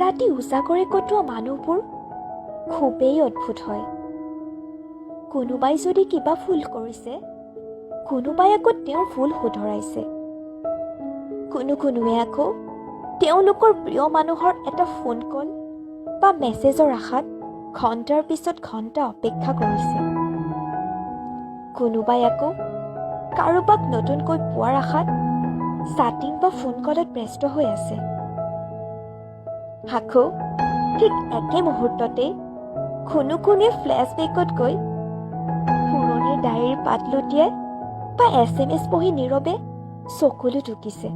ৰাতি উজাগৰে কটোৱা মানুহবোৰ খুবেই অদ্ভুত হয়। কোনোবাই যদি কিবা ভুল কৰিছে, কোনোবাই আকৌ তেওঁ ভুল শুধৰাইছে। কোনোৱে আকৌ তেওঁলোকৰ প্ৰিয় মানুহৰ এটা ফোন কল বা মেছেজৰ আশাত ঘণ্টাৰ পিছত ঘণ্টা অপেক্ষা কৰিছে। কোনোবাই আকৌ কাৰোবাক নতুনকৈ পোৱাৰ আশাত চাটিং বা ফোন কলত ব্যস্ত হৈ আছে। আকৌ ঠিক একে মুহূৰ্ততে কোনোৱে ফ্লেশ্ববেকত গৈ পুৰণিৰ ডায়েৰীৰ পাত লুটিয়াই বা SMS পঢ়ি নীৰৱে চকুলো টুকিছে।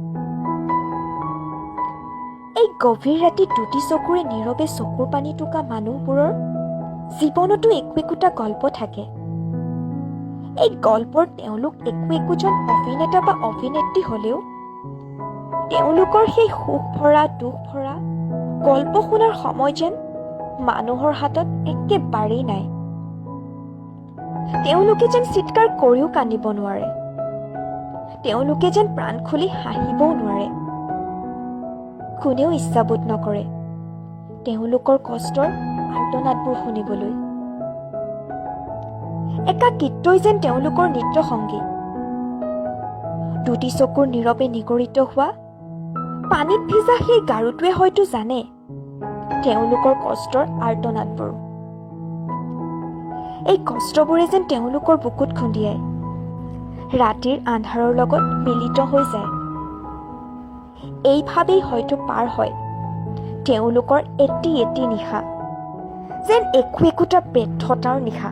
এই গভীৰ ৰাতি দুটি চকুৰে নীৰৱে চকুৰ পানী টুকা মানুহবোৰৰ জীৱনতো একোটা গল্প থাকে। এই গল্পৰ তেওঁলোক একোজন অভিনেতা বা অভিনেত্ৰী হলেও তেওঁলোকৰ সেই সুখ ভৰা দুখ ভৰা গল্প শুনাৰ সময় যেন মানুহৰ হাতত একেবাৰেই নাই। তেওঁলোকে যেন চিৎকাৰ কৰিও কান্দিব নোৱাৰে, তেওঁলোকে যেন প্ৰাণ খুলি হাঁহিবও নোৱাৰে। কোনেও ইচ্ছাবোধ নকৰে তেওঁলোকৰ কষ্টৰ আৰ্তনাদবোৰ শুনিবলৈ। একাকিত্বই যেন তেওঁলোকৰ নিত্য সংগী। দুটি চকুৰ নীৰৱে নিগৰিত হোৱা পানীত ভিজা সেই গাৰুটোৱে হয়তো জানে তেওঁলোকৰ কষ্টৰ আৰ্তনাদবোৰ। এই কষ্টবোৰে যেন তেওঁলোকৰ বুকুত খুন্দিয়াই ৰাতিৰ আন্ধাৰৰ লগত মিলিত হৈ যায়। এইভাৱেই হয়তো পাৰ হয় তেওঁলোকৰ এটি নিশা, যেন একোটা ব্যৰ্থতাৰ নিশা।